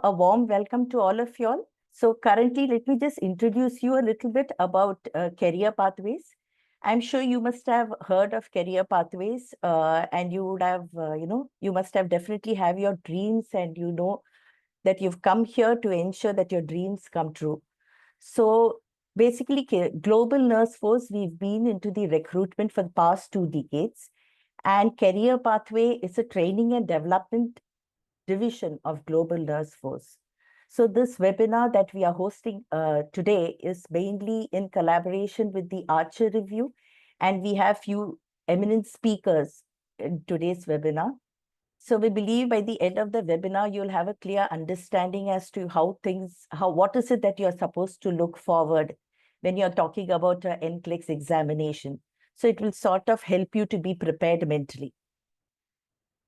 A warm welcome to all of y'all. So currently, let me just introduce you a little bit about career pathways. I'm sure you must have heard of career pathways and you would have, you must have definitely have your dreams and you know that you've come here to ensure that your dreams come true. So basically, Global Nurse Force, we've been into the recruitment for the past 2 decades. And Career Pathway is a training and development division of Global Nurse Force. So this webinar that we are hosting today is mainly in collaboration with the Archer Review, and we have few eminent speakers in today's webinar. So we believe by the end of the webinar, you'll have a clear understanding as to what is it that you're supposed to look forward when you're talking about an NCLEX examination. So it will sort of help you to be prepared mentally.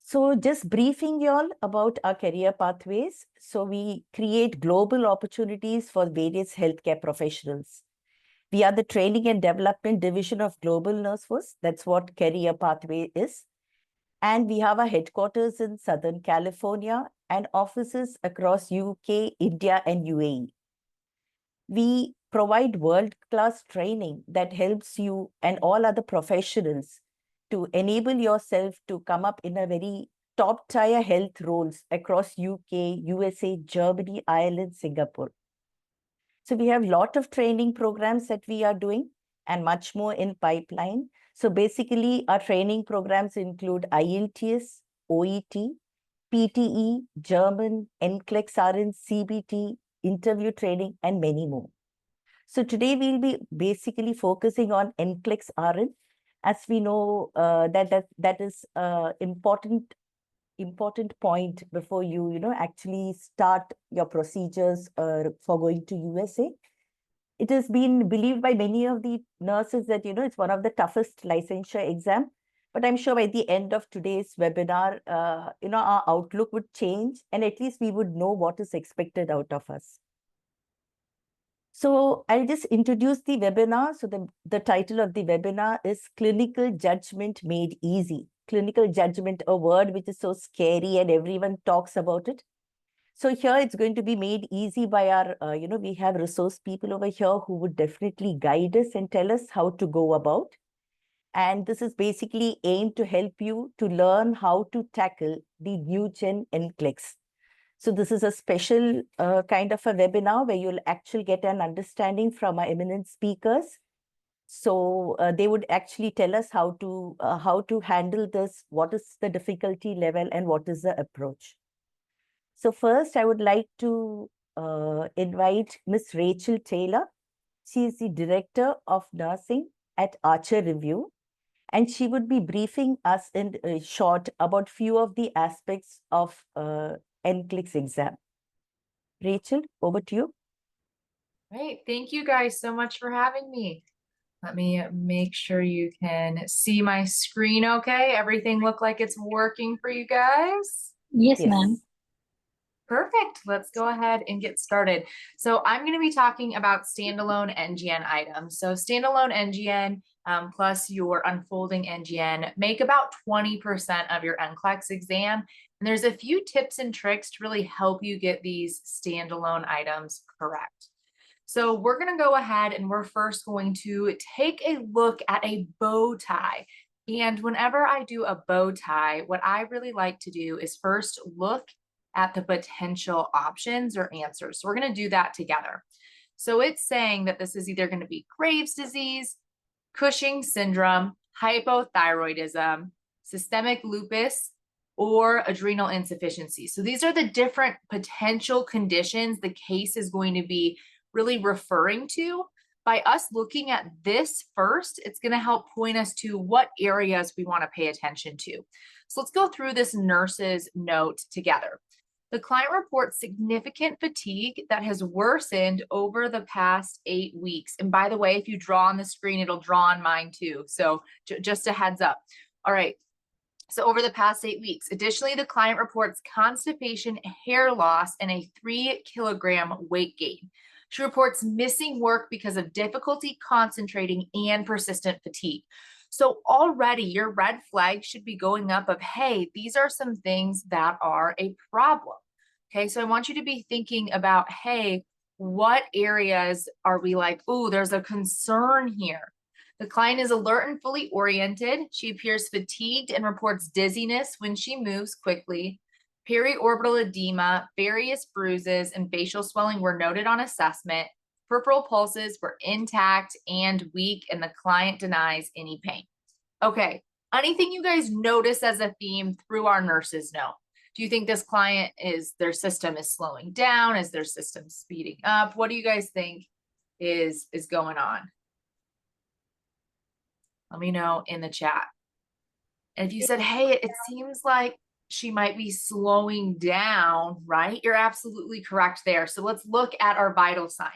So just briefing you all about our career pathways. So we create global opportunities for various healthcare professionals. We are the training and development division of Global Nurse Force. That's what career pathway is. And we have our headquarters in Southern California and offices across UK, India, and UAE. We provide world-class training that helps you and all other professionals to enable yourself to come up in a very top-tier health roles across UK, USA, Germany, Ireland, Singapore. So we have a lot of training programs that we are doing and much more in pipeline. So basically, our training programs include IELTS, OET, PTE, German, NCLEX-RN, CBT, interview training, and many more. So today we'll be basically focusing on NCLEX-RN, as we know that is important point before you actually start your procedures for going to USA. It has been believed by many of the nurses that it's one of the toughest licensure exam. But I'm sure by the end of today's webinar, our outlook would change, and at least we would know what is expected out of us. So I'll just introduce the webinar. So the title of the webinar is Clinical Judgment Made Easy. Clinical judgment, a word which is so scary and everyone talks about it. So here it's going to be made easy by our, we have resource people over here who would definitely guide us and tell us how to go about. And this is basically aimed to help you to learn how to tackle the new gen NCLEX. So this is a special kind of a webinar where you'll actually get an understanding from our eminent speakers. So they would actually tell us how to handle this, what is the difficulty level, and what is the approach. So first, I would like to invite Ms. Rachel Taylor. She is the Director of Nursing at Archer Review, and she would be briefing us in short about few of the aspects of NCLEX exam. Rachel, over to you. Great. Thank you guys so much for having me. Let me make sure you can see my screen okay. Everything look like it's working for you guys? Yes, ma'am. Perfect. Let's go ahead and get started. So I'm going to be talking about standalone NGN items. So standalone NGN plus your unfolding NGN make about 20% of your NCLEX exam. And there's a few tips and tricks to really help you get these standalone items correct. So we're going to go ahead and we're first going to take a look at a bow tie. And whenever I do a bow tie, what I really like to do is first look at the potential options or answers. So we're going to do that together. So it's saying that this is either going to be Graves' disease, Cushing syndrome, hypothyroidism, systemic lupus, or adrenal insufficiency. So these are the different potential conditions the case is going to be really referring to. By us looking at this first, it's going to help point us to what areas we want to pay attention to. So let's go through this nurse's note together. The client reports significant fatigue that has worsened over the past 8 weeks. And by the way, if you draw on the screen, it'll draw on mine too. So just a heads up. All right. So over the past 8 weeks, additionally, the client reports constipation, hair loss, and a 3-kilogram weight gain. She reports missing work because of difficulty concentrating and persistent fatigue. So already your red flag should be going up of, hey, these are some things that are a problem. Okay, so I want you to be thinking about, hey, what areas are we like, oh, there's a concern here. The client is alert and fully oriented. She appears fatigued and reports dizziness when she moves quickly. Periorbital edema, various bruises, and facial swelling were noted on assessment. Peripheral pulses were intact and weak, and the client denies any pain. Okay, anything you guys notice as a theme through our nurses note? Do you think this client their system is slowing down? Is their system speeding up? What do you guys think is going on? Let me know in the chat. And if you said, hey, it seems like she might be slowing down, right? You're absolutely correct there. So let's look at our vital signs.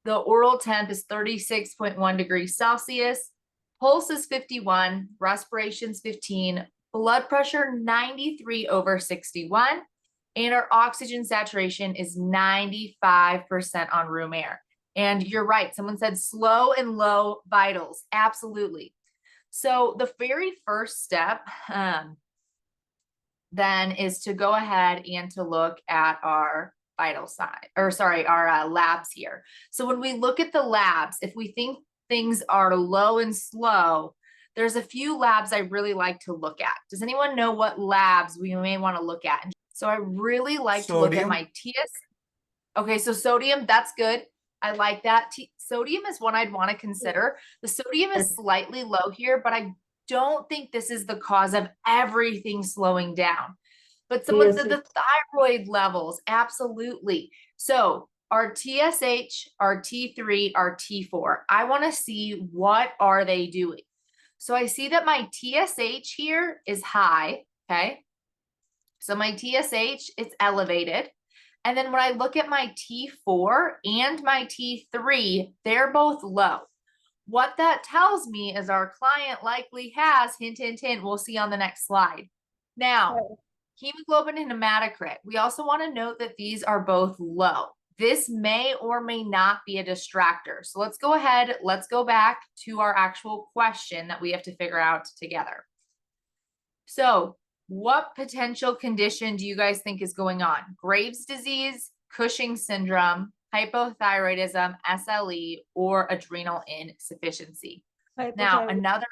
The oral temp is 36.1 degrees Celsius. Pulse is 51, respiration's 15, blood pressure 93/61, and our oxygen saturation is 95% on room air. And you're right, someone said slow and low vitals. Absolutely. So the very first step then is to go ahead and to look at our vital sign, or sorry, our labs here. So when we look at the labs, if we think things are low and slow, there's a few labs I really like to look at. Does anyone know what labs we may want to look at? So I really like to look at my TS. Okay, so sodium, that's good. I like that. Sodium is one I'd want to consider. The sodium is slightly low here, but I don't think this is the cause of everything slowing down. But someone said the thyroid levels, absolutely. So our TSH, our T3, our T4, I want to see what are they doing. So I see that my TSH here is high, okay? So my TSH, it's elevated. And then when I look at my T4 and my T3, they're both low. What that tells me is our client likely has, hint, hint, hint, we'll see on the next slide. Now, hemoglobin and hematocrit, we also want to note that these are both low. This may or may not be a distractor. So let's go ahead, let's go back to our actual question that we have to figure out together. So what potential condition do you guys think is going on? Graves' disease, Cushing's syndrome, hypothyroidism, SLE, or adrenal insufficiency? Now, another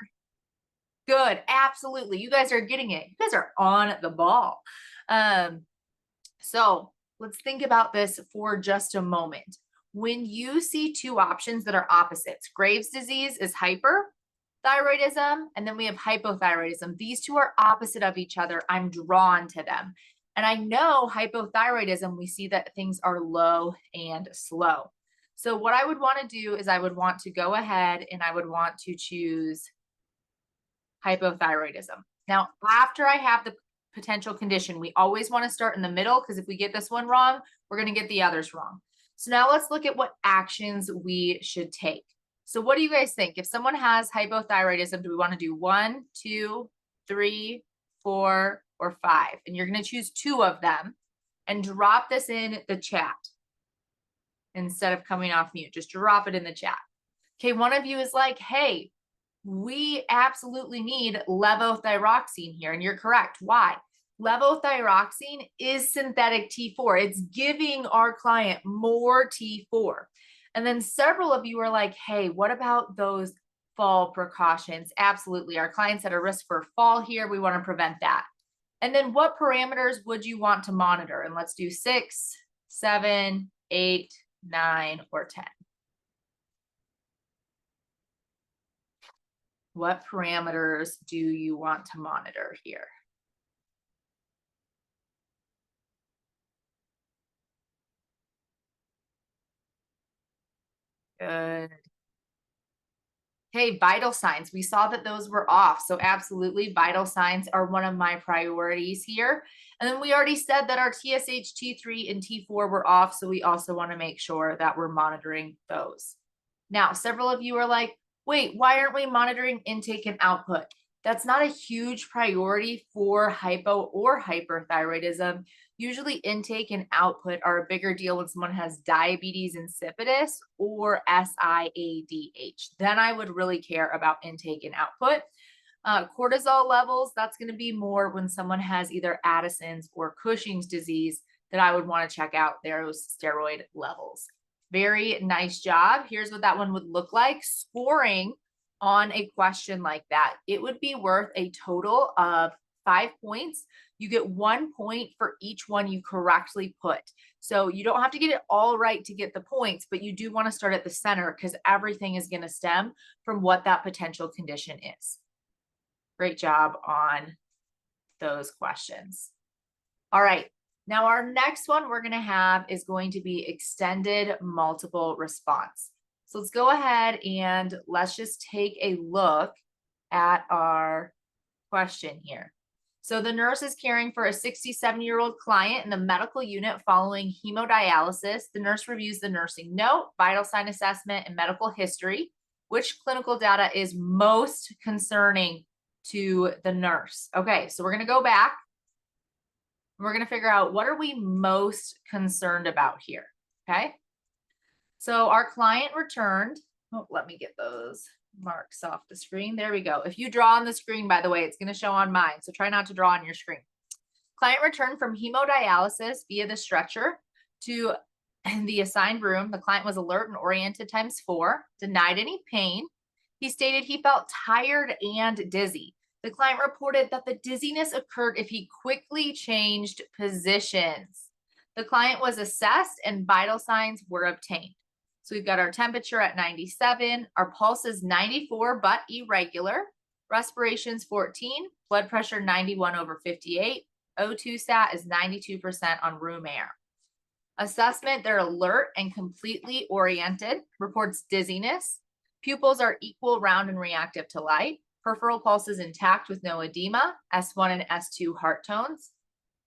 good, absolutely. You guys are getting it. You guys are on the ball. So let's think about this for just a moment. When you see two options that are opposites, Graves' disease is hyperthyroidism, and then we have hypothyroidism. These two are opposite of each other. I'm drawn to them. And I know hypothyroidism, we see that things are low and slow. So what I would want to do is I would want to go ahead and I would want to choose hypothyroidism. Now, after I have the potential condition, we always want to start in the middle, because if we get this one wrong, we're going to get the others wrong. So now let's look at what actions we should take. So what do you guys think? If someone has hypothyroidism, do we want to do 1, 2, 3, 4, or 5? And you're going to choose 2 of them and drop this in the chat instead of coming off mute. Just drop it in the chat. Okay, one of you is like, hey, we absolutely need levothyroxine here. And you're correct. Why? Levothyroxine is synthetic T4. It's giving our client more T4. And then several of you are like, hey, what about those fall precautions? Absolutely. Our client's at a risk for fall here. We want to prevent that. And then what parameters would you want to monitor? And let's do 6, 7, 8, 9, or 10. What parameters do you want to monitor here? Good. Okay, vital signs. We saw that those were off. So absolutely, vital signs are one of my priorities here. And then we already said that our TSH, T3, and T4 were off. So we also want to make sure that we're monitoring those. Now, several of you are like, wait, why aren't we monitoring intake and output? That's not a huge priority for hypo or hyperthyroidism. Usually intake and output are a bigger deal when someone has diabetes insipidus or SIADH. Then I would really care about intake and output. Cortisol levels, that's going to be more when someone has either Addison's or Cushing's disease. that I would want to check out those steroid levels. Very nice job. Here's what that one would look like. Scoring on a question like that, it would be worth a total of 5 points. You get 1 point for each one you correctly put. So you don't have to get it all right to get the points, but you do want to start at the center because everything is going to stem from what that potential condition is. Great job on those questions. All right. Now our next one we're going to have is going to be extended multiple response. So let's go ahead and let's just take a look at our question here. So the nurse is caring for a 67-year-old client in the medical unit following hemodialysis. The nurse reviews the nursing note, vital sign assessment, and medical history. Which clinical data is most concerning to the nurse? Okay, so we're going to go back. We're going to figure out what are we most concerned about here, okay? So our client returned. Oh, let me get those marks off the screen. There we go. If you draw on the screen, by the way, it's going to show on mine. So try not to draw on your screen. Client returned from hemodialysis via the stretcher to the assigned room. The client was alert and oriented ×4, denied any pain. He stated he felt tired and dizzy. The client reported that the dizziness occurred if he quickly changed positions. The client was assessed and vital signs were obtained. So we've got our temperature at 97, our pulse is 94 but irregular, respiration's 14, blood pressure 91/58, O2 stat is 92% on room air. Assessment, they're alert and completely oriented, reports dizziness. Pupils are equal, round, and reactive to light. Peripheral pulse is intact with no edema, S1 and S2 heart tones.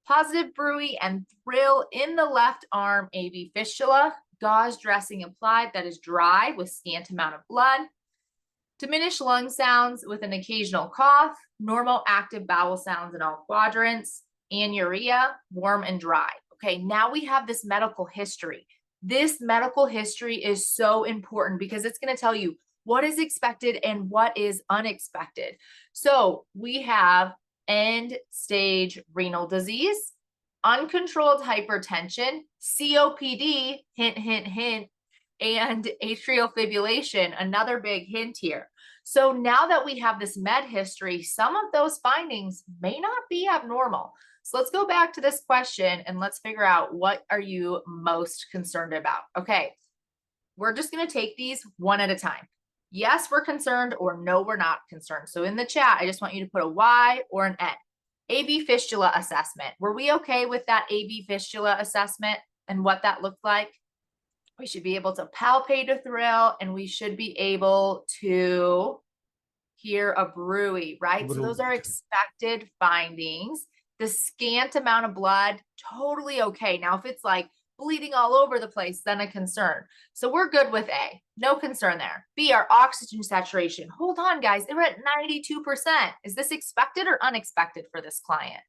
Positive bruit and thrill in the left arm, AV fistula. Gauze dressing applied that is dry with scant amount of blood. Diminished lung sounds with an occasional cough. Normal active bowel sounds in all quadrants. Anuria, warm and dry. Okay, now we have this medical history. This medical history is so important because it's going to tell you what is expected and what is unexpected. So we have end stage renal disease, uncontrolled hypertension, COPD, hint, hint, hint, and atrial fibrillation, another big hint here. So now that we have this med history, some of those findings may not be abnormal. So let's go back to this question and let's figure out what are you most concerned about. Okay, we're just going to take these one at a time. Yes, we're concerned, or no, we're not concerned. So in the chat, I just want you to put a Y or an N. AV fistula assessment. Were we okay with that AV fistula assessment and what that looked like? We should be able to palpate a thrill and we should be able to hear a bruit, right? So those are expected findings. The scant amount of blood, totally okay. Now, if it's like bleeding all over the place, then a concern. So we're good with A, no concern there. B, our oxygen saturation. Hold on, guys, they're at 92%. Is this expected or unexpected for this client?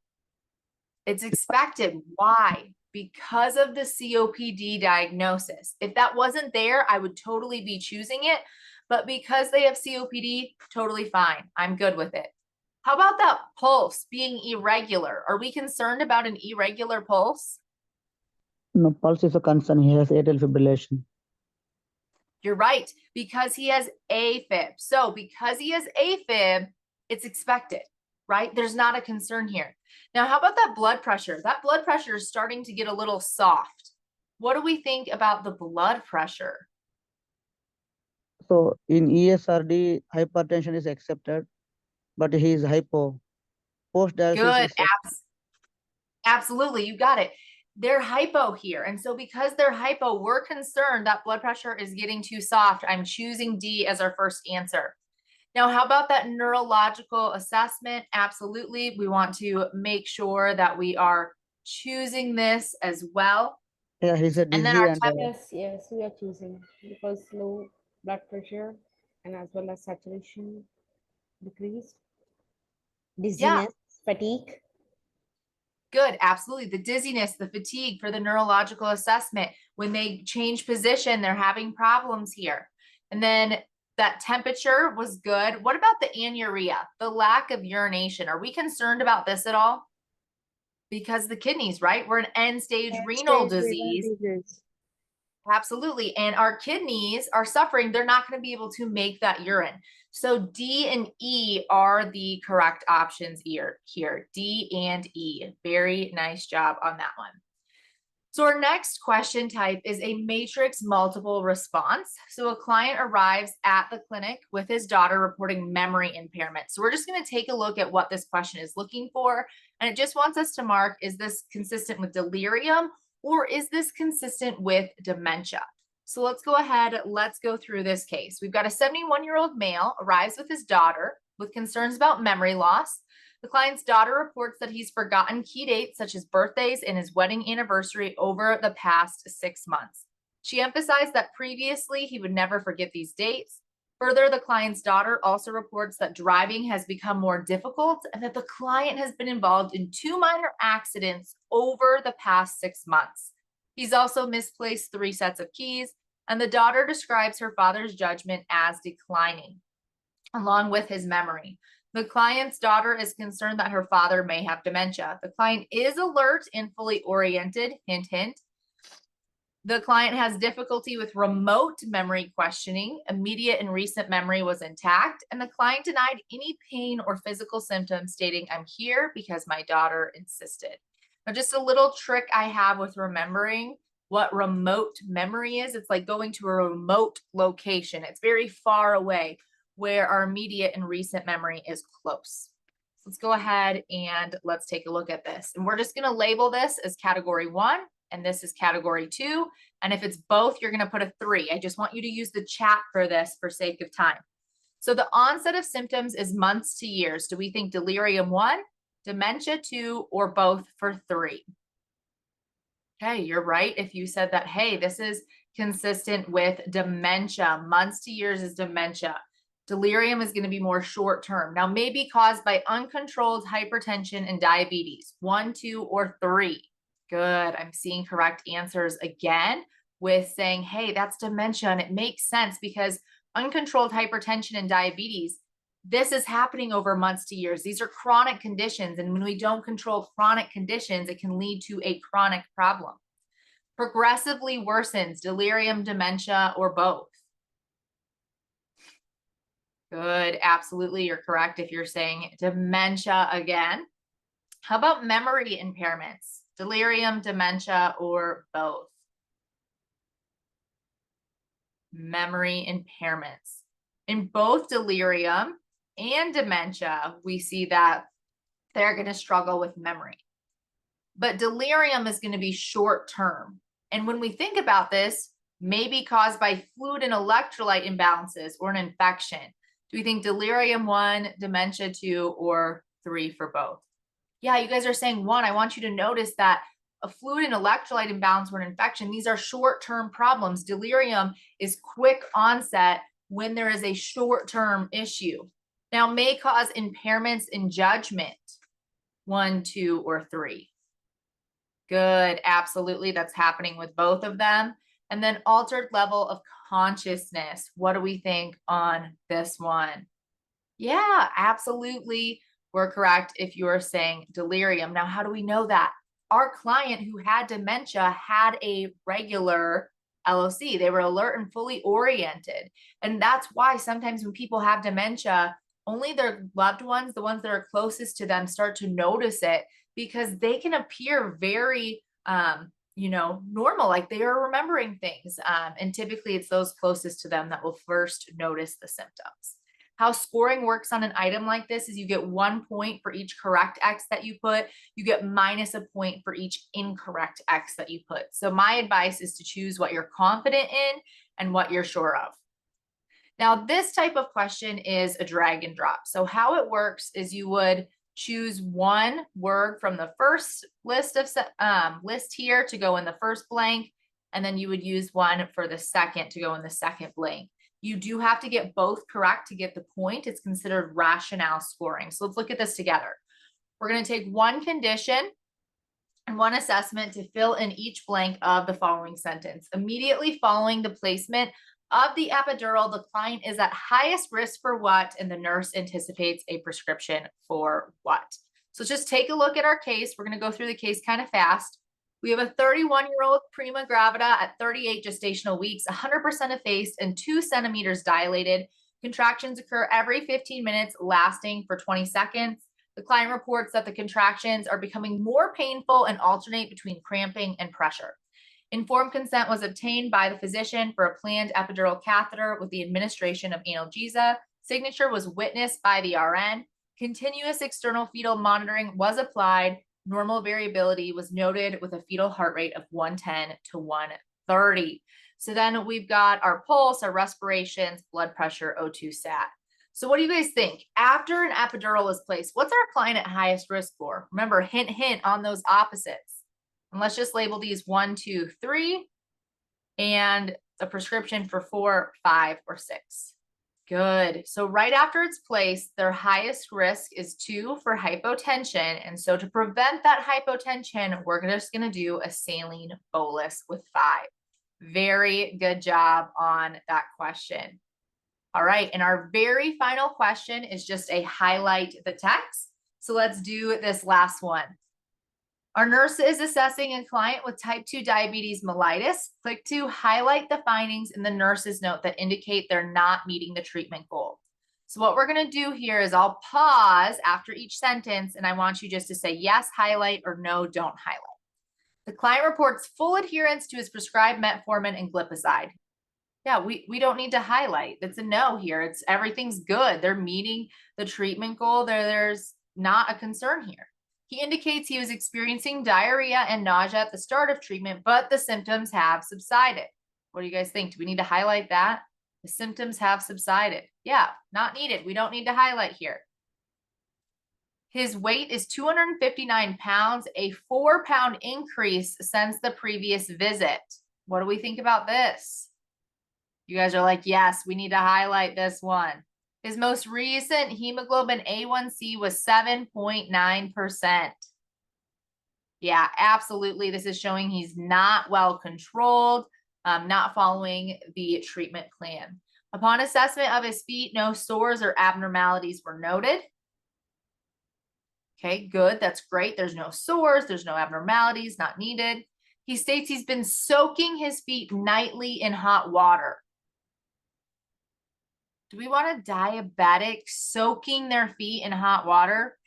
It's expected. Why? Because of the COPD diagnosis. If that wasn't there, I would totally be choosing it. But because they have COPD, totally fine. I'm good with it. How about that pulse being irregular? Are we concerned about an irregular pulse? No, pulse is a concern. He has atrial fibrillation. You're right, because he has AFib. So because he has AFib, it's expected, right? There's not a concern here. Now, how about that blood pressure? That blood pressure is starting to get a little soft. What do we think about the blood pressure? So in ESRD, hypertension is accepted, but he is hypo. Post-dialysis Good, is absolutely, you got it. They're hypo here. And so because they're hypo, we're concerned that blood pressure is getting too soft. I'm choosing D as our first answer. Now, how about that neurological assessment? Absolutely. We want to make sure that we are choosing this as well. Yeah, he said And then dizzy our and Yes, we are choosing because low blood pressure and as well as saturation decreased, dizziness, fatigue. Good, absolutely. The dizziness, the fatigue for the neurological assessment. When they change position, they're having problems here. And then that temperature was good. What about the anuria, the lack of urination? Are we concerned about this at all? Because the kidneys, right? We're an end-stage renal disease. Absolutely. And our kidneys are suffering. They're not going to be able to make that urine. So D and E are the correct options here. D and E. Very nice job on that one. So our next question type is a matrix multiple response. So a client arrives at the clinic with his daughter reporting memory impairment. So we're just going to take a look at what this question is looking for. And it just wants us to mark, is this consistent with delirium or is this consistent with dementia? So let's go ahead. Let's go through this case. We've got a 71-year-old male arrives with his daughter with concerns about memory loss. The client's daughter reports that he's forgotten key dates such as birthdays and his wedding anniversary over the past 6 months. She emphasized that previously he would never forget these dates. Further, the client's daughter also reports that driving has become more difficult and that the client has been involved in 2 minor accidents over the past 6 months. He's also misplaced 3 sets of keys, and the daughter describes her father's judgment as declining, along with his memory. The client's daughter is concerned that her father may have dementia. The client is alert and fully oriented, hint, hint. The client has difficulty with remote memory questioning. Immediate and recent memory was intact, and the client denied any pain or physical symptoms, stating, "I'm here because my daughter insisted." Now, just a little trick I have with remembering what remote memory is. It's like going to a remote location. It's very far away, where our immediate and recent memory is close. So let's go ahead and let's take a look at this. And we're just going to label this as category 1, and this is category 2. And if it's both, you're going to put a 3. I just want you to use the chat for this for sake of time. So the onset of symptoms is months to years. Do we think delirium 1, dementia 2, or both for 3? Okay, you're right. If you said that, hey, this is consistent with dementia, months to years is dementia. Delirium is going to be more short term. Now, may be caused by uncontrolled hypertension and diabetes. 1, 2, or 3. Good. I'm seeing correct answers again with saying, hey, that's dementia. And it makes sense because uncontrolled hypertension and diabetes, this is happening over months to years. These are chronic conditions. And when we don't control chronic conditions, it can lead to a chronic problem. Progressively worsens, delirium, dementia, or both. Good. Absolutely. You're correct if you're saying dementia again. How about memory impairments? Delirium, dementia, or both? Memory impairments. In both delirium and dementia, we see that they're going to struggle with memory. But delirium is going to be short term. And when we think about this, may be caused by fluid and electrolyte imbalances or an infection. Do we think delirium 1, dementia 2, or 3 for both? Yeah, you guys are saying 1. I want you to notice that a fluid and electrolyte imbalance or an infection, these are short-term problems. Delirium is quick onset when there is a short-term issue. Now, may cause impairments in judgment. 1, 2, or 3. Good, absolutely. That's happening with both of them. And then altered level of consciousness. What do we think on this one? Yeah, absolutely. We're correct if you're saying delirium. Now, how do we know that? Our client who had dementia had a regular LOC. They were alert and fully oriented. And that's why sometimes when people have dementia, only their loved ones, the ones that are closest to them, start to notice it because they can appear very, normal, like they are remembering things. And typically it's those closest to them that will first notice the symptoms. How scoring works on an item like this is you get 1 point for each correct X that you put. You get minus a point for each incorrect X that you put. So my advice is to choose what you're confident in and what you're sure of. Now, this type of question is a drag and drop. So how it works is you would choose one word from the first list here to go in the first blank, and then you would use one for the second to go in the second blank. You do have to get both correct to get the point. It's considered rationale scoring. So let's look at this together. We're going to take one condition and one assessment to fill in each blank of the following sentence. Immediately following the placement of the epidural, the client is at highest risk for what, and the nurse anticipates a prescription for what. So just take a look at our case. We're going to go through the case kind of fast. We have a 31-year-old prima gravida at 38 gestational weeks, 100% effaced and 2 centimeters dilated. Contractions occur every 15 minutes, lasting for 20 seconds. The client reports that the contractions are becoming more painful and alternate between cramping and pressure. Informed consent was obtained by the physician for a planned epidural catheter with the administration of analgesia. Signature was witnessed by the RN. Continuous external fetal monitoring was applied. Normal variability was noted with a fetal heart rate of 110 to 130. So then we've got our pulse, our respirations, blood pressure, O2 sat. So what do you guys think? After an epidural is placed, what's our client at highest risk for? Remember, hint, hint on those opposites. And let's just label these 1, 2, 3, and a prescription for 4, 5, or 6. Good. So right after it's placed, their highest risk is 2 for hypotension. And so to prevent that hypotension, we're just going to do a saline bolus with 5. Very good job on that question. All right. And our very final question is just a highlight the text. So let's do this last one. Our nurse is assessing a client with type 2 diabetes mellitus. Click to highlight the findings in the nurse's note that indicate they're not meeting the treatment goal. So what we're going to do here is I'll pause after each sentence, and I want you just to say yes, highlight, or no, don't highlight. The client reports full adherence to his prescribed metformin and glipizide. Yeah, we don't need to highlight. That's a no here. It's everything's good. They're meeting the treatment goal. There's not a concern here. He indicates he was experiencing diarrhea and nausea at the start of treatment, but the symptoms have subsided. What do you guys think? Do we need to highlight that? The symptoms have subsided. Yeah, not needed. We don't need to highlight here. His weight is 259 pounds, a 4-pound increase since the previous visit. What do we think about this? You guys are like, yes, we need to highlight this one. His most recent hemoglobin A1C was 7.9%. Yeah, absolutely. This is showing he's not well controlled, not following the treatment plan. Upon assessment of his feet, no sores or abnormalities were noted. Okay, good. That's great. There's no sores. There's no abnormalities, not needed. He states he's been soaking his feet nightly in hot water. Do we want a diabetic soaking their feet in hot water?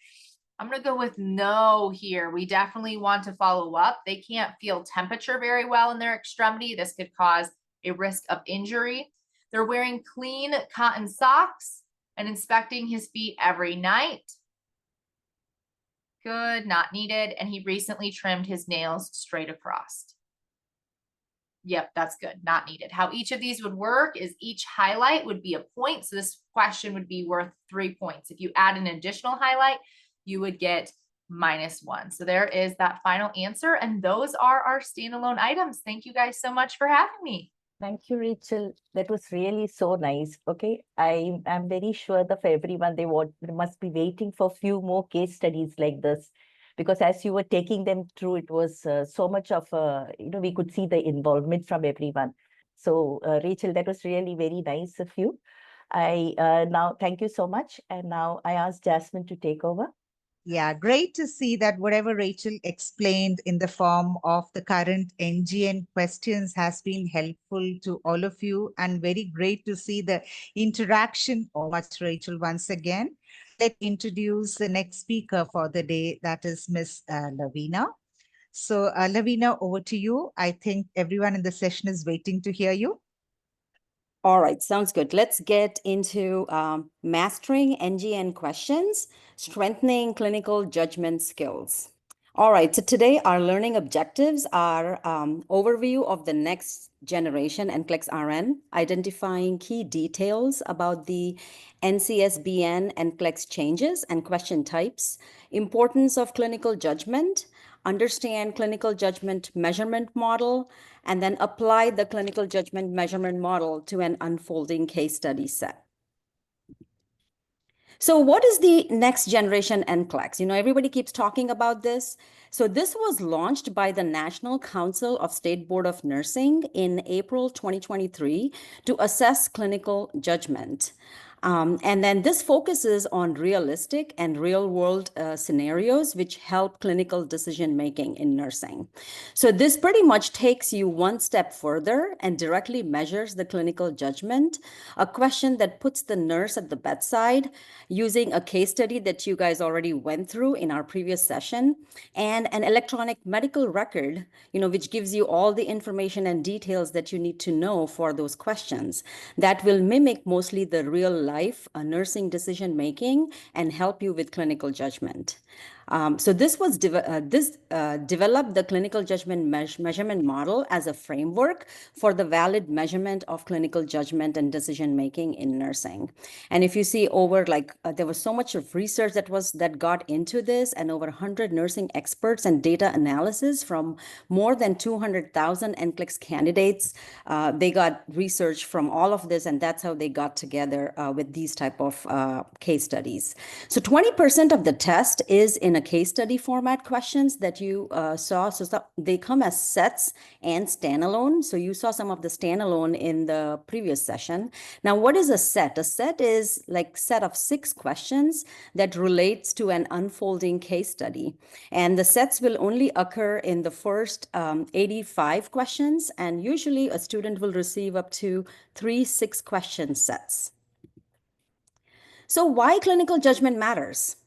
I'm going to go with no here. We definitely want to follow up. They can't feel temperature very well in their extremity. This could cause a risk of injury. They're wearing clean cotton socks and inspecting his feet every night. Good, not needed. And he recently trimmed his nails straight across. Yep, that's good. Not needed. How each of these would work is each highlight would be a point. So this question would be worth 3 points. If you add an additional highlight, you would get -1. So there is that final answer. And those are our standalone items. Thank you guys so much for having me. Thank you, Rachel. That was really so nice. Okay, I'm very sure that for everyone, they must be waiting for a few more case studies like this. Because as you were taking them through, it was so much of, we could see the involvement from everyone. So Rachel, that was really very nice of you. I now thank you so much. And now I ask Jasmine to take over. Yeah, great to see that whatever Rachel explained in the form of the current NGN questions has been helpful to all of you, and very great to see the interaction of much, Rachel, once again. Let's introduce the next speaker for the day, that is Miss Laveena. So Laveena, over to you. I think everyone in the session is waiting to hear you. All right, sounds good. Let's get into mastering NGN questions, strengthening clinical judgment skills. All right, so today our learning objectives are overview of the next generation NCLEX-RN, identifying key details about the NCSBN NCLEX changes and question types, importance of clinical judgment, understand clinical judgment measurement model, and then apply the clinical judgment measurement model to an unfolding case study set. So what is the next generation NCLEX? You know, everybody keeps talking about this. So this was launched by the National Council of State Board of Nursing in April 2023 to assess clinical judgment. And then this focuses on realistic and real-world scenarios which help clinical decision-making in nursing. So this pretty much takes you one step further and directly measures the clinical judgment, a question that puts the nurse at the bedside using a case study that you guys already went through in our previous session, and an electronic medical record, which gives you all the information and details that you need to know for those questions. That will mimic mostly the real life nursing decision making and help you with clinical judgment. So this was developed the clinical judgment measurement model as a framework for the valid measurement of clinical judgment and decision making in nursing. And if you see over there was so much of research that got into this, and over 100 nursing experts and data analysis from more than 200,000 NCLEX candidates. They got research from all of this, and that's how they got together with these type of case studies. So 20% of the test is in a case study format questions that you saw. So they come as sets and standalone. So you saw some of the standalone in the previous session. Now, what is a set? A set is like set of 6 questions that relates to an unfolding case study. And the sets will only occur in the first 85 questions. And usually a student will receive up to 3 6-question sets. So why clinical judgment matters?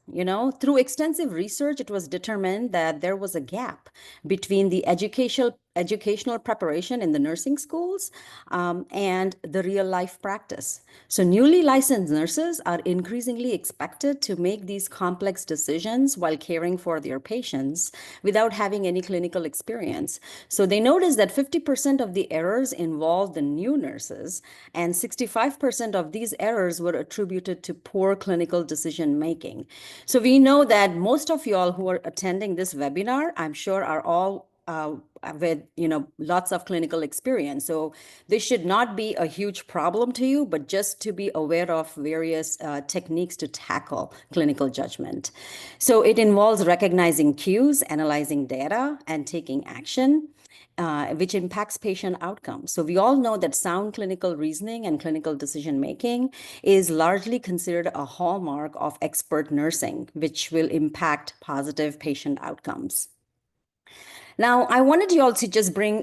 Through extensive research, it was determined that there was a gap between the educational preparation in the nursing schools and the real life practice. So newly licensed nurses are increasingly expected to make these complex decisions while caring for their patients without having any clinical experience. So they noticed that 50% of the errors involved the new nurses, and 65% of these errors were attributed to poor clinical decision making. So we know that most of you all who are attending this webinar, I'm sure, are all with lots of clinical experience. So this should not be a huge problem to you, but just to be aware of various techniques to tackle clinical judgment. So it involves recognizing cues, analyzing data, and taking action, which impacts patient outcomes. So we all know that sound clinical reasoning and clinical decision making is largely considered a hallmark of expert nursing, which will impact positive patient outcomes. Now, I wanted you all to just bring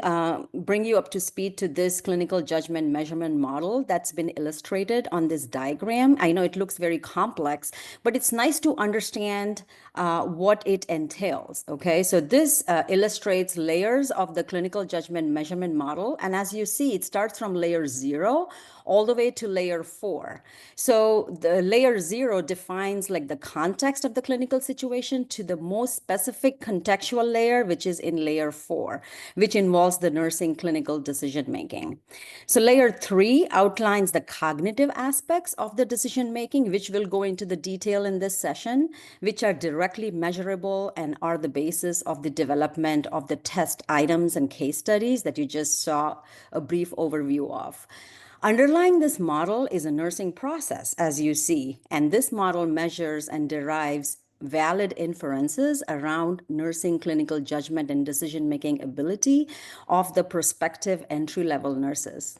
you up to speed to this clinical judgment measurement model that's been illustrated on this diagram. I know it looks very complex, but it's nice to understand what it entails, okay? So this illustrates layers of the clinical judgment measurement model. And as you see, it starts from layer 0 all the way to layer 4. So the layer 0 defines like the context of the clinical situation to the most specific contextual layer, which is in layer 4, which involves the nursing clinical decision making. So layer 3 outlines the cognitive aspects of the decision making, which will go into the detail in this session, which are directly measurable and are the basis of the development of the test items and case studies that you just saw a brief overview of. Underlying this model is a nursing process, as you see, and this model measures and derives valid inferences around nursing clinical judgment and decision-making ability of the prospective entry-level nurses.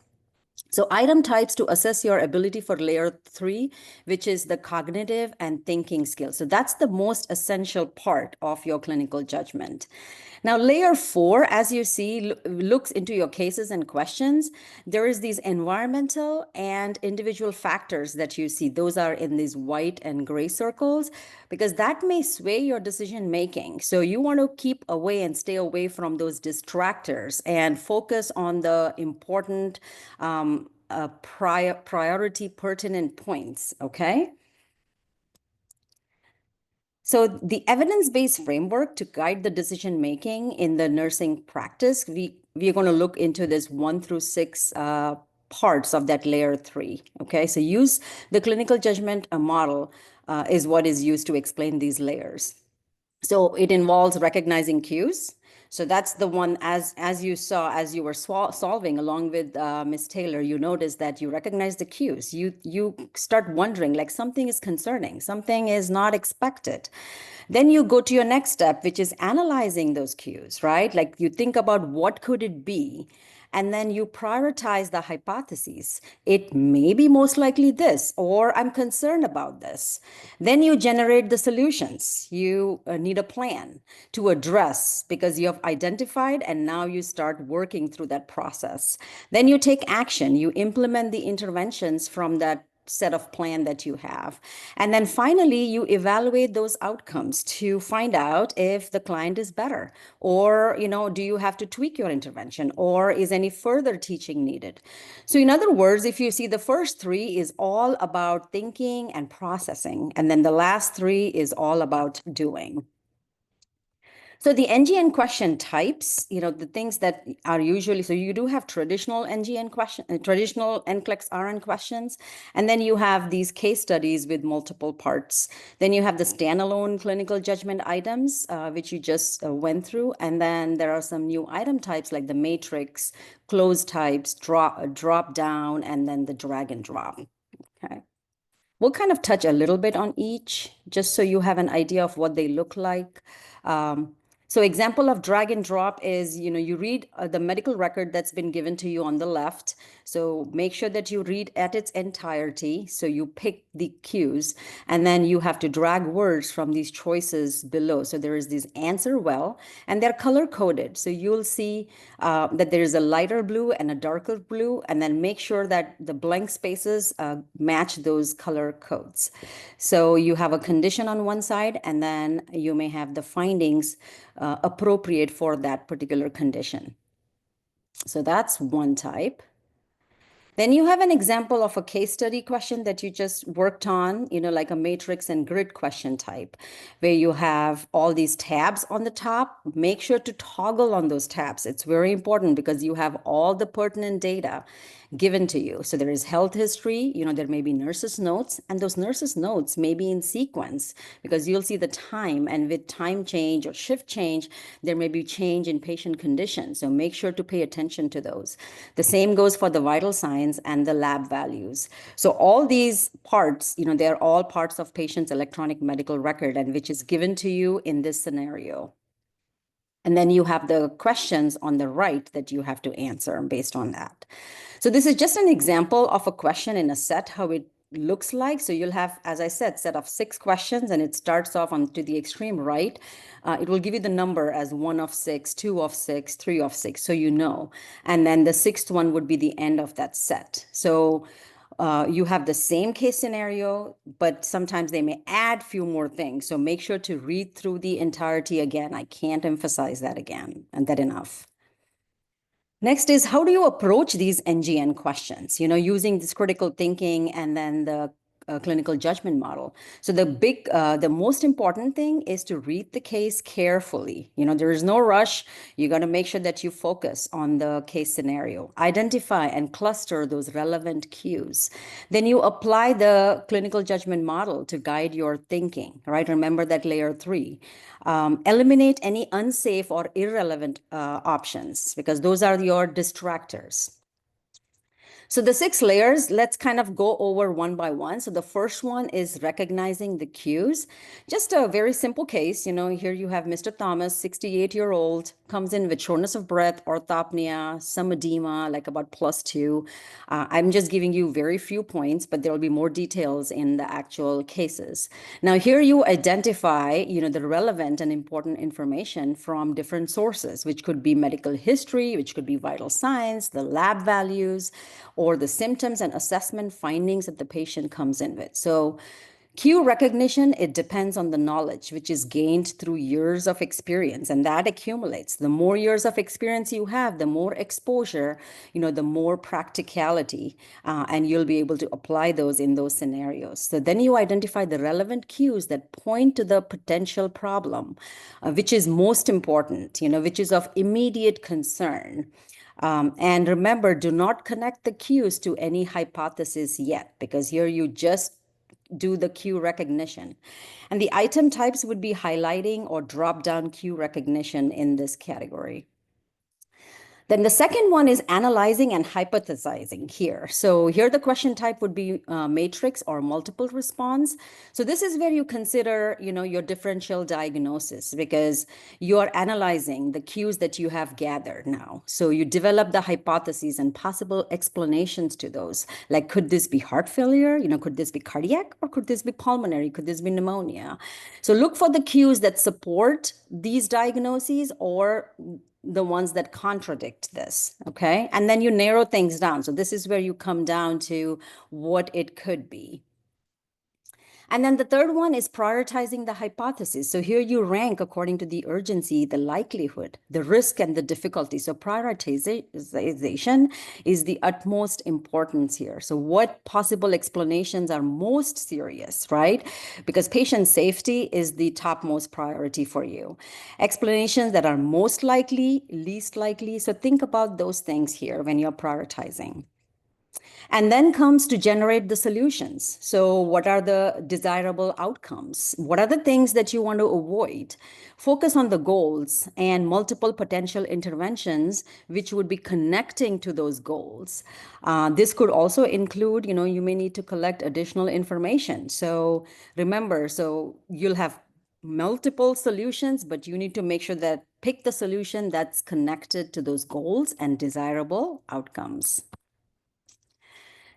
So item types to assess your ability for layer 3, which is the cognitive and thinking skills. So that's the most essential part of your clinical judgment. Now, layer 4, as you see, looks into your cases and questions. There is these environmental and individual factors that you see. Those are in these white and gray circles, because that may sway your decision making. So you want to keep away and stay away from those distractors and focus on the important priority pertinent points, okay? So the evidence-based framework to guide the decision-making in the nursing practice, we are going to look into this 1 through 6 parts of that layer 3, okay? So use the clinical judgment model is what is used to explain these layers. So it involves recognizing cues. So that's the one, as you saw, as you were solving along with Ms. Taylor, you noticed that you recognize the cues. You start wondering, like, something is concerning, something is not expected. Then you go to your next step, which is analyzing those cues, right? Like you think about what could it be? and then you prioritize the hypotheses. It may be most likely this, or I'm concerned about this. Then you generate the solutions. You need a plan to address because you have identified, and now you start working through that process. Then you take action. You implement the interventions from that set of plan that you have. And then finally, you evaluate those outcomes to find out if the client is better, or, do you have to tweak your intervention, or is any further teaching needed? So in other words, if you see, the first three is all about thinking and processing, and then the last three is all about doing. So the NGN question types, the things that are usually, so you do have traditional NGN question, traditional NCLEX-RN questions, and then you have these case studies with multiple parts. Then you have the standalone clinical judgment items, which you just went through, and then there are some new item types like the matrix, close types, drop down, and then the drag and drop. Okay. We'll kind of touch a little bit on each, just so you have an idea of what they look like. So example of drag and drop is, you read the medical record that's been given to you on the left. So make sure that you read at its entirety. So you pick the cues, and then you have to drag words from these choices below. So there is this answer well, and they're color coded. So you'll see that there is a lighter blue and a darker blue, and then make sure that the blank spaces match those color codes. So you have a condition on one side, and then you may have the findings appropriate for that particular condition. So that's one type. Then you have an example of a case study question that you just worked on, like a matrix and grid question type, where you have all these tabs on the top. Make sure to toggle on those tabs. It's very important because you have all the pertinent data given to you. So there is health history, there may be nurses' notes, and those nurses' notes may be in sequence because you'll see the time, and with time change or shift change, there may be change in patient condition. So make sure to pay attention to those. The same goes for the vital signs and the lab values. So all these parts, they're all parts of patient's electronic medical record, and which is given to you in this scenario. And then you have the questions on the right that you have to answer based on that. So this is just an example of a question in a set, how it looks like. So you'll have, as I said, set of 6 questions, and it starts off on to the extreme right. It will give you the number as 1 of 6, 2 of 6, 3 of 6, so you know. And then the 6th one would be the end of that set. So you have the same case scenario, but sometimes they may add few more things. So make sure to read through the entirety again. I can't emphasize that again, and that enough. Next is, how do you approach these NGN questions, using this critical thinking and then the clinical judgment model. So the most important thing is to read the case carefully. There is no rush. You got to make sure that you focus on the case scenario, identify and cluster those relevant cues. Then you apply the clinical judgment model to guide your thinking, right? Remember that layer 3. Eliminate any unsafe or irrelevant options, because those are your distractors. So the 6 layers, let's kind of go over one by one. So the first one is recognizing the cues. Just a very simple case. Here you have Mr. Thomas, 68-year-old, comes in with shortness of breath, orthopnea, some edema, like about +2. I'm just giving you very few points, but there will be more details in the actual cases. Now here you identify, the relevant and important information from different sources, which could be medical history, which could be vital signs, the lab values, or the symptoms and assessment findings that the patient comes in with. So cue recognition, it depends on the knowledge, which is gained through years of experience, and that accumulates. The more years of experience you have, the more exposure, the more practicality, and you'll be able to apply those in those scenarios. So then you identify the relevant cues that point to the potential problem, which is most important, which is of immediate concern. And remember, do not connect the cues to any hypothesis yet, because here you just do the cue recognition. And the item types would be highlighting or drop-down cue recognition in this category. Then the second one is analyzing and hypothesizing here. So here the question type would be matrix or multiple response. So this is where you consider, your differential diagnosis, because you are analyzing the cues that you have gathered now. So you develop the hypotheses and possible explanations to those. Like, could this be heart failure? Could this be cardiac, or could this be pulmonary? Could this be pneumonia? So look for the cues that support these diagnoses or the ones that contradict this, okay? And then you narrow things down. So this is where you come down to what it could be. And then the third one is prioritizing the hypothesis. So here you rank according to the urgency, the likelihood, the risk, and the difficulty. So prioritization is the utmost importance here. So what possible explanations are most serious, right? Because patient safety is the topmost priority for you. Explanations that are most likely, least likely. So think about those things here when you're prioritizing. And then comes to generate the solutions. So what are the desirable outcomes? What are the things that you want to avoid? Focus on the goals and multiple potential interventions, which would be connecting to those goals. This could also include, you may need to collect additional information. So remember, so you'll have multiple solutions, but you need to make sure that pick the solution that's connected to those goals and desirable outcomes.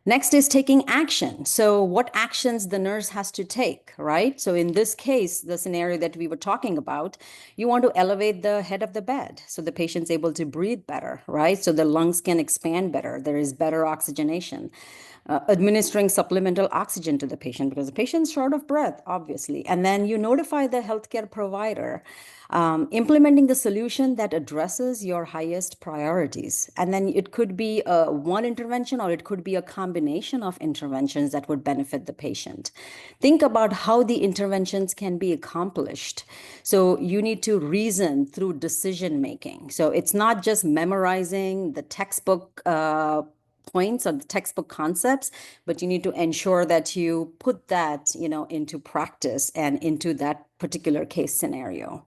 Next is taking action. So what actions the nurse has to take, right? So in this case, the scenario that we were talking about, you want to elevate the head of the bed so the patient's able to breathe better, right? So the lungs can expand better. There is better oxygenation. Administering supplemental oxygen to the patient because the patient's short of breath, obviously. And then you notify the healthcare provider, implementing the solution that addresses your highest priorities. And then it could be one intervention, or it could be a combination of interventions that would benefit the patient. Think about how the interventions can be accomplished. So you need to reason through decision making. So it's not just memorizing the textbook points or the textbook concepts, but you need to ensure that you put that, into practice and into that particular case scenario.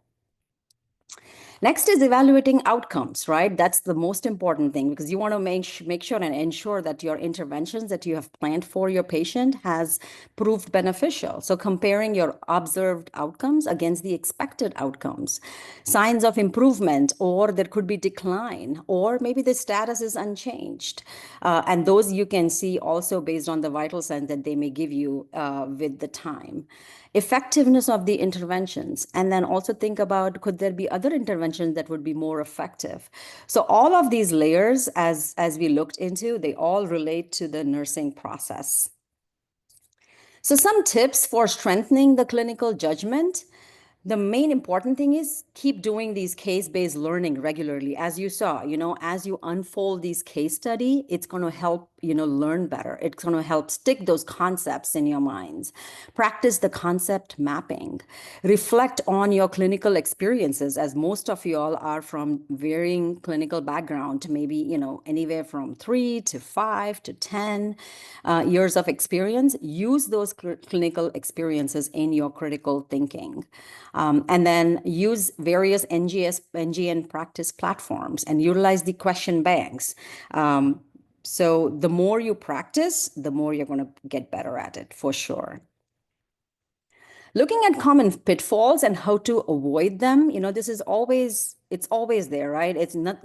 Next is evaluating outcomes, right? That's the most important thing, because you want to make sure and ensure that your interventions that you have planned for your patient has proved beneficial. So comparing your observed outcomes against the expected outcomes, signs of improvement, or there could be decline, or maybe the status is unchanged. And those you can see also based on the vital signs that they may give you with the time. Effectiveness of the interventions, and then also think about, could there be other interventions that would be more effective? So all of these layers, as we looked into, they all relate to the nursing process. So some tips for strengthening the clinical judgment. The main important thing is keep doing these case-based learning regularly. As you saw, as you unfold these case study, it's going to help, learn better. It's going to help stick those concepts in your minds. Practice the concept mapping. Reflect on your clinical experiences, as most of you all are from varying clinical background, maybe, anywhere from 3 to 5 to 10 years of experience. Use those clinical experiences in your critical thinking. And then use various NGN practice platforms and utilize the question banks. So the more you practice, the more you're going to get better at it, for sure. Looking at common pitfalls and how to avoid them, this is always, it's always there, right? It's not,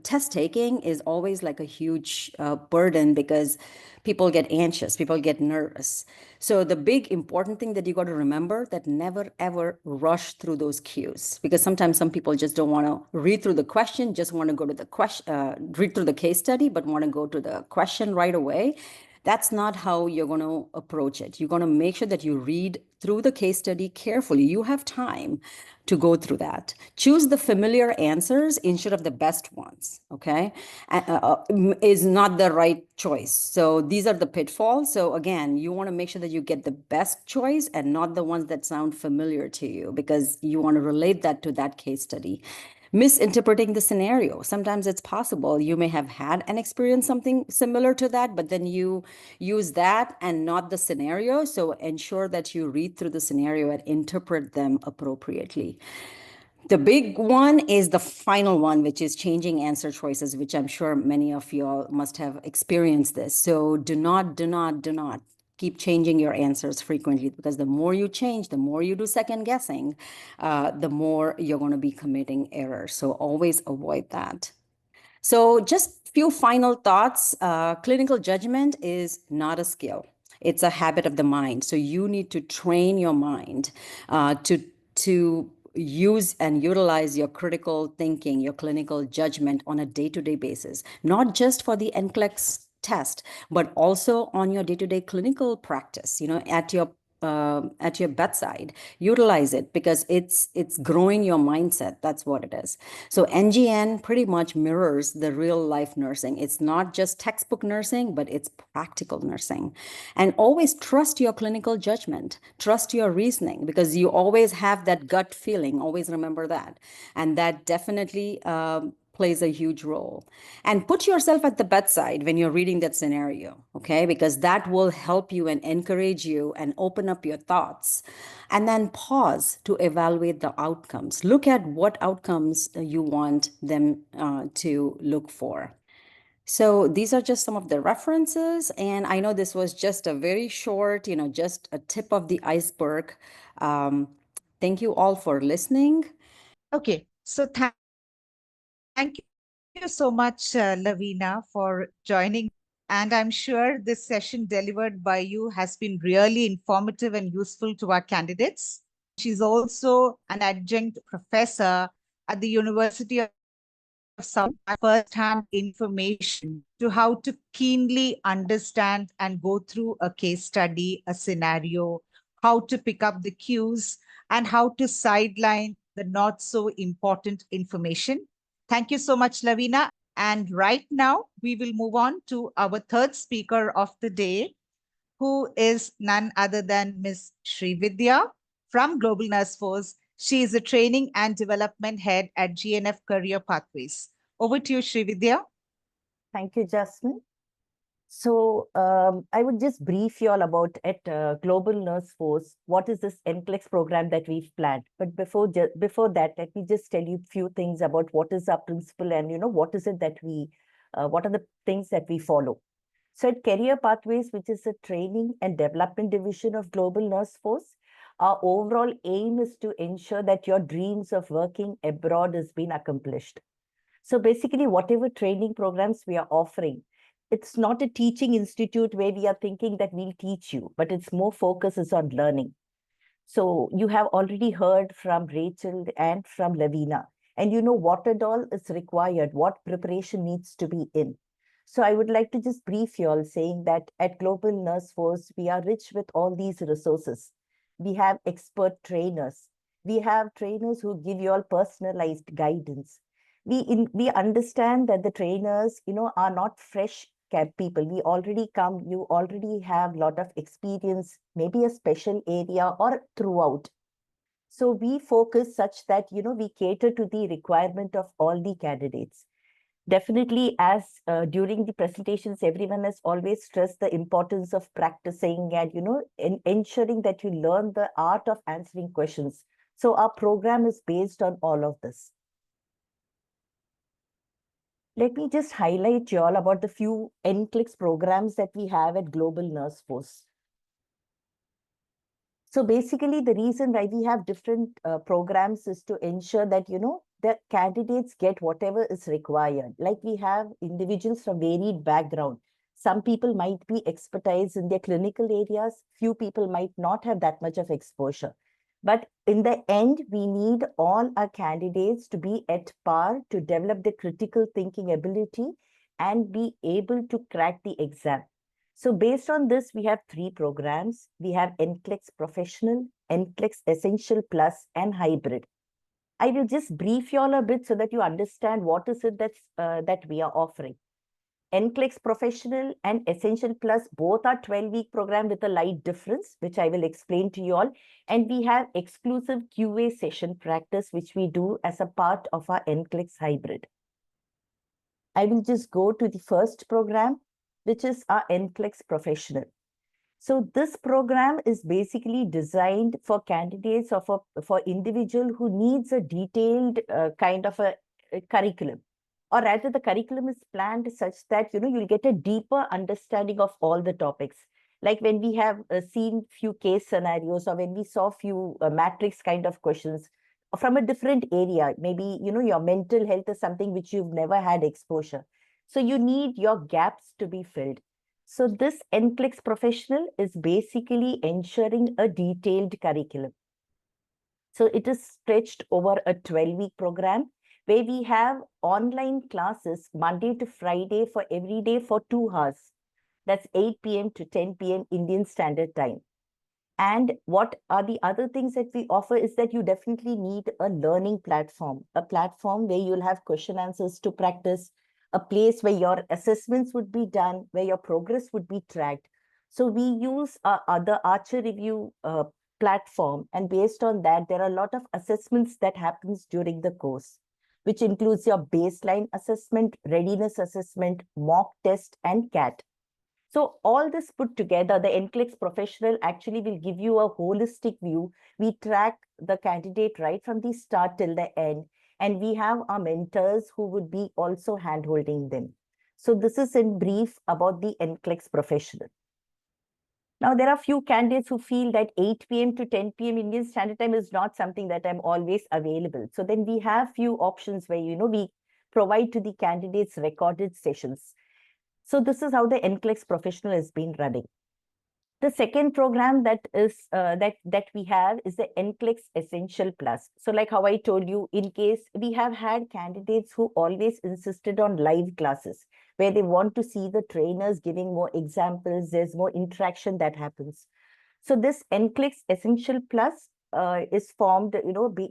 test taking is always like a huge burden because people get anxious, people get nervous. So the big important thing that you got to remember, that never ever rush through those cues, because sometimes some people just don't want to read through the question, just want to go to the question, read through the case study, but want to go to the question right away. That's not how you're going to approach it. You're going to make sure that you read through the case study carefully. You have time to go through that. Choose the familiar answers instead of the best ones, okay? Is not the right choice. So these are the pitfalls. So again, you want to make sure that you get the best choice and not the ones that sound familiar to you, because you want to relate that to that case study. Misinterpreting the scenario. Sometimes it's possible you may have had an experience something similar to that, but then you use that and not the scenario. So ensure that you read through the scenario and interpret them appropriately. The big one is the final one, which is changing answer choices, which I'm sure many of you all must have experienced this. So do not keep changing your answers frequently, because the more you change, the more you do second guessing, the more you're going to be committing errors. So always avoid that. So just few final thoughts. Clinical judgment is not a skill. It's a habit of the mind. So you need to train your mind to use and utilize your critical thinking, your clinical judgment on a day-to-day basis, not just for the NCLEX test, but also on your day-to-day clinical practice, at your bedside. Utilize it, because it's growing your mindset. That's what it is. So NGN pretty much mirrors the real life nursing. It's not just textbook nursing, but it's practical nursing. And always trust your clinical judgment, trust your reasoning, because you always have that gut feeling. Always remember that. And that definitely plays a huge role. And put yourself at the bedside when you're reading that scenario, okay? Because that will help you and encourage you and open up your thoughts. And then pause to evaluate the outcomes. Look at what outcomes you want them to look for. So these are just some of the references. And I know this was just a very short, just a tip of the iceberg. Thank you all for listening. Okay, so thank you so much, Laveena, for joining. And I'm sure this session delivered by you has been really informative and useful to our candidates. She's also an adjunct professor at the University of South, first-hand information to how to keenly understand and go through a case study, a scenario, how to pick up the cues, and how to sideline the not so important information. Thank you so much, Laveena. And right now, we will move on to our third speaker of the day, who is none other than Ms. Srividya from Global Nurse Force. She is a training and development head at GNF Career Pathways. Over to you, Srividya. Thank you, Jasmine. So I would just brief you all about at Global Nurse Force, what is this NCLEX program that we've planned. But before that, let me just tell you a few things about what is our principle and, what is it that what are the things that we follow. So at Career Pathways, which is a training and development division of Global Nurse Force, our overall aim is to ensure that your dreams of working abroad has been accomplished. So basically, whatever training programs we are offering, it's not a teaching institute where we are thinking that we'll teach you, but it's more focus is on learning. So you have already heard from Rachel and from Laveena, and you know what at all is required, what preparation needs to be in. So I would like to just brief you all saying that at Global Nurse Force, we are rich with all these resources. We have expert trainers. We have trainers who give you all personalized guidance. We understand that the trainers, are not fresh people. We already come, you already have a lot of experience, maybe a special area or throughout. So we focus such that, we cater to the requirement of all the candidates. Definitely, as during the presentations, everyone has always stressed the importance of practicing and, ensuring that you learn the art of answering questions. So our program is based on all of this. Let me just highlight you all about the few NCLEX programs that we have at Global Nurse Force. So basically, the reason why we have different programs is to ensure that, the candidates get whatever is required. Like we have individuals from varied background. Some people might be expertise in their clinical areas. Few people might not have that much of exposure. But in the end, we need all our candidates to be at par to develop the critical thinking ability and be able to crack the exam. So based on this, we have 3 programs. We have NCLEX Professional, NCLEX Essential Plus, and Hybrid. I will just brief you all a bit so that you understand what is it that we are offering. NCLEX Professional and Essential Plus, both are 12-week program with a light difference, which I will explain to you all. And we have exclusive QA session practice, which we do as a part of our NCLEX Hybrid. I will just go to the first program, which is our NCLEX Professional. So this program is basically designed for candidates or for individual who needs a detailed kind of a curriculum, or rather the curriculum is planned such that, you'll get a deeper understanding of all the topics. Like when we have seen few case scenarios, or when we saw few matrix kind of questions from a different area, maybe, your mental health is something which you've never had exposure. So you need your gaps to be filled. So this NCLEX professional is basically ensuring a detailed curriculum. So it is stretched over a 12-week program where we have online classes Monday to Friday for every day for 2 hours. That's 8 p.m. to 10 p.m. Indian Standard Time. And what are the other things that we offer is that you definitely need a learning platform, a platform where you'll have question answers to practice, a place where your assessments would be done, where your progress would be tracked. So we use the Archer Review platform, and based on that, there are a lot of assessments that happens during the course, which includes your baseline assessment, readiness assessment, mock test, and CAT. So all this put together, the NCLEX professional actually will give you a holistic view. We track the candidate right from the start till the end, and we have our mentors who would be also hand-holding them. So this is in brief about the NCLEX professional. Now, there are few candidates who feel that 8 p.m. to 10 p.m. Indian Standard Time is not something that I'm always available. So then we have few options where, we provide to the candidates recorded sessions. So this is how the NCLEX professional has been running. The second program that is that we have is the NCLEX Essential Plus. So like how I told you, in case we have had candidates who always insisted on live classes, where they want to see the trainers giving more examples, there's more interaction that happens. So this NCLEX Essential Plus is formed,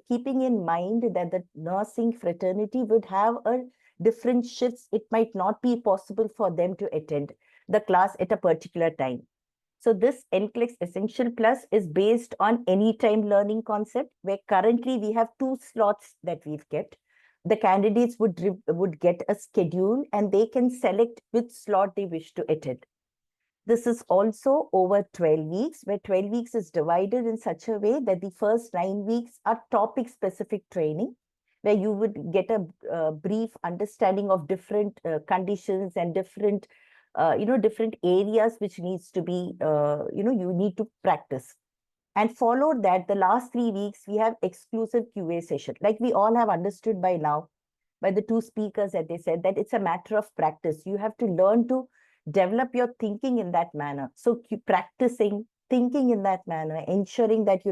keeping in mind that the nursing fraternity would have a different shifts. It might not be possible for them to attend the class at a particular time. So this NCLEX Essential Plus is based on anytime learning concept, where currently we have 2 slots that we've kept. The candidates would get a schedule and they can select which slot they wish to attend. This is also over 12 weeks, where 12 weeks is divided in such a way that the first 9 weeks are topic-specific training, where you would get a brief understanding of different conditions and different, different areas which needs to be, you need to practice. And follow that, the last 3 weeks, we have exclusive QA session. Like we all have understood by now, by the 2 speakers that they said, that it's a matter of practice. You have to learn to develop your thinking in that manner. So keep practicing thinking in that manner, ensuring that,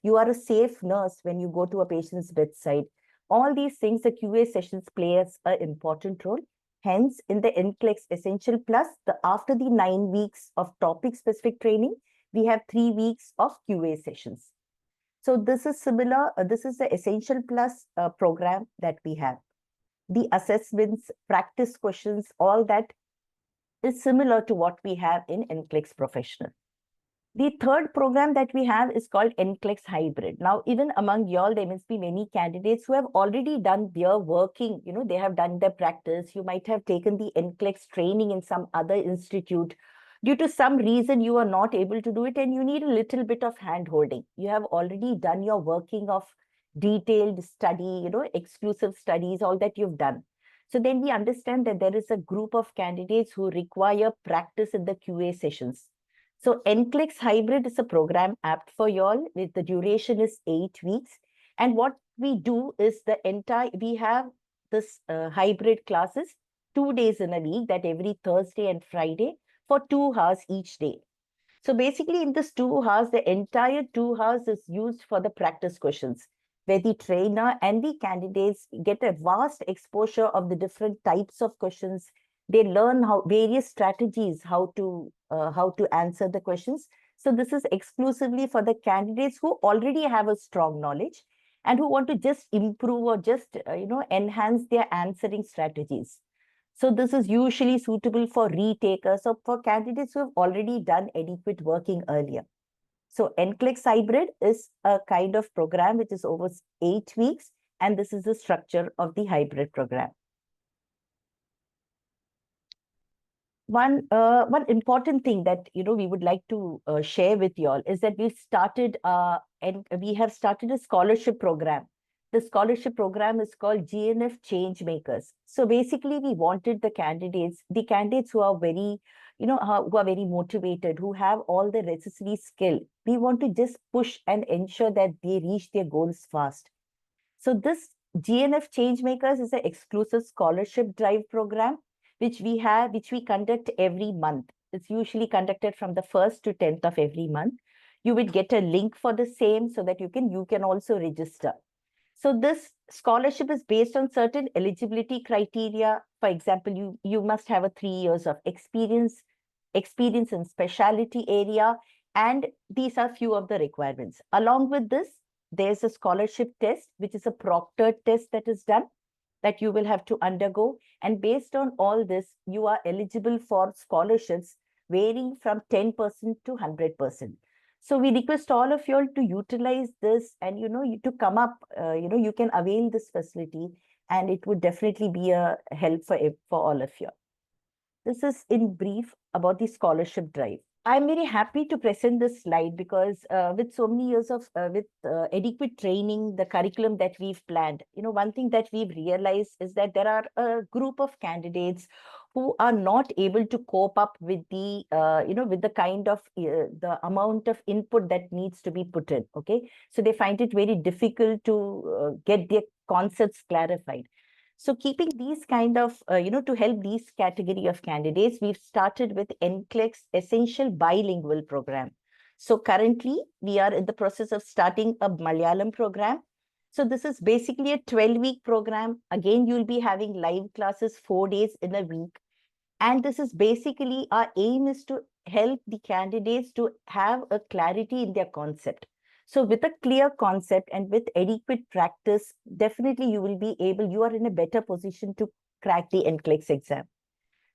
you are a safe nurse when you go to a patient's bedside. All these things, the QA sessions plays an important role. Hence, in the NCLEX Essential Plus, after the 9 weeks of topic-specific training, we have 3 weeks of QA sessions. So this is similar. This is the Essential Plus program that we have. The assessments, practice questions, all that is similar to what we have in NCLEX Professional. The third program that we have is called NCLEX Hybrid. Now, even among y'all, there must be many candidates who have already done their working, they have done their practice. You might have taken the NCLEX training in some other institute. Due to some reason, you are not able to do it and you need a little bit of hand-holding. You have already done your working of detailed study, exclusive studies, all that you've done. So then we understand that there is a group of candidates who require practice in the QA sessions. So NCLEX Hybrid is a program apt for y'all, with the duration is 8 weeks. And what we do is we have this hybrid classes 2 days in a week, that every Thursday and Friday for 2 hours each day. So basically in this 2 hours, the entire 2 hours is used for the practice questions, where the trainer and the candidates get a vast exposure of the different types of questions. They learn various strategies, how to answer the questions. So this is exclusively for the candidates who already have a strong knowledge and who want to just improve or just, enhance their answering strategies. So this is usually suitable for retakers or for candidates who have already done adequate working earlier. So NCLEX Hybrid is a kind of program which is over 8 weeks, and this is the structure of the hybrid program. One important thing that we would like to share with you all is that we have started a scholarship program. The scholarship program is called GNF Change Makers. So basically, we wanted the candidates who are very, who are very motivated, who have all the necessary skill. We want to just push and ensure that they reach their goals fast. So this GNF Changemakers is an exclusive scholarship drive program, which we conduct every month. It's usually conducted from the 1st to 10th of every month. You would get a link for the same so that you can also register. So this scholarship is based on certain eligibility criteria. For example, you must have a 3 years of experience in specialty area, and these are few of the requirements. Along with this, there's a scholarship test, which is a proctored test that is done that you will have to undergo. And based on all this, you are eligible for scholarships varying from 10% to 100%. So we request all of you all to utilize this and, to come up, you can avail this facility, and it would definitely be a help for all of you. This is in brief about the scholarship drive. I'm very happy to present this slide because with so many years of adequate training, the curriculum that we've planned, one thing that we've realized is that there are a group of candidates who are not able to cope up with the, with the kind of the amount of input that needs to be put in. Okay, so they find it very difficult to get their concepts clarified. So keeping these kind of, to help these category of candidates, we've started with NCLEX Essential Bilingual Program. So currently, we are in the process of starting a Malayalam program. So this is basically a 12-week program. Again, you'll be having live classes 4 days in a week. And this is basically, our aim is to help the candidates to have a clarity in their concept. So with a clear concept and with adequate practice, definitely you are in a better position to crack the NCLEX exam.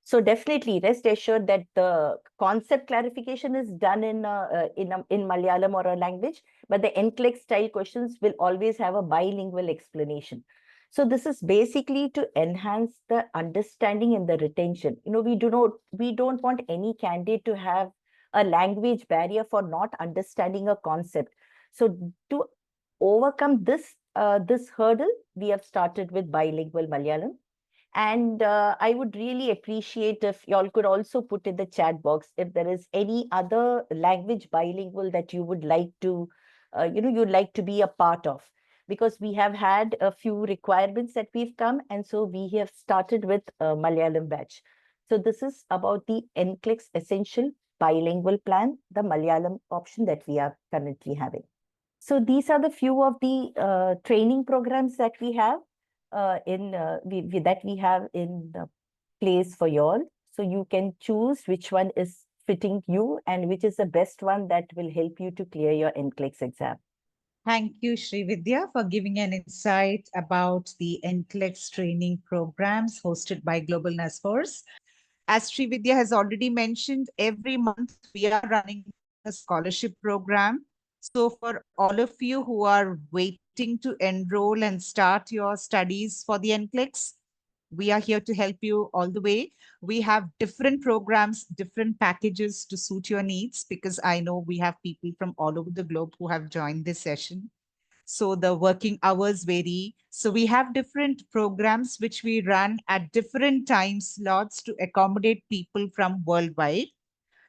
So definitely rest assured that the concept clarification is done in Malayalam or a language, but the NCLEX style questions will always have a bilingual explanation. So this is basically to enhance the understanding and the retention. We don't want any candidate to have a language barrier for not understanding a concept. So to overcome this hurdle, we have started with bilingual Malayalam. And I would really appreciate if y'all could also put in the chat box if there is any other language bilingual that you would like to, you'd like to be a part of. Because we have had a few requirements that we've come, and so we have started with Malayalam batch. So this is about the NCLEX Essential Bilingual Plan, the Malayalam option that we are currently having. So these are the few of the training programs that we have that we have in the place for y'all. So you can choose which one is fitting you and which is the best one that will help you to clear your NCLEX exam. Thank you, Srividya, for giving an insight about the NCLEX training programs hosted by Global Nurse Force. As Srividya has already mentioned, every month we are running a scholarship program. So for all of you who are waiting to enroll and start your studies for the NCLEX, we are here to help you all the way. We have different programs, different packages to suit your needs, because I know we have people from all over the globe who have joined this session. So the working hours vary. So we have different programs which we run at different time slots to accommodate people from worldwide.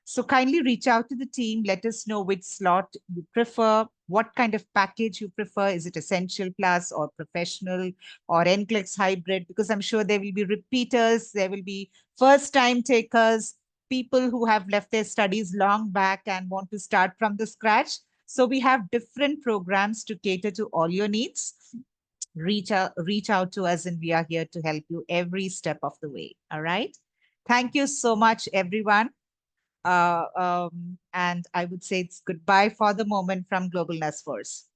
So kindly reach out to the team. Let us know which slot you prefer, what kind of package you prefer. Is it Essential Plus or Professional or NCLEX Hybrid? Because I'm sure there will be repeaters, there will be first-time takers, people who have left their studies long back and want to start from the scratch. So we have different programs to cater to all your needs. Reach out to us, and we are here to help you every step of the way. All right. Thank you so much, everyone. And I would say it's goodbye for the moment from Global Nurse Force.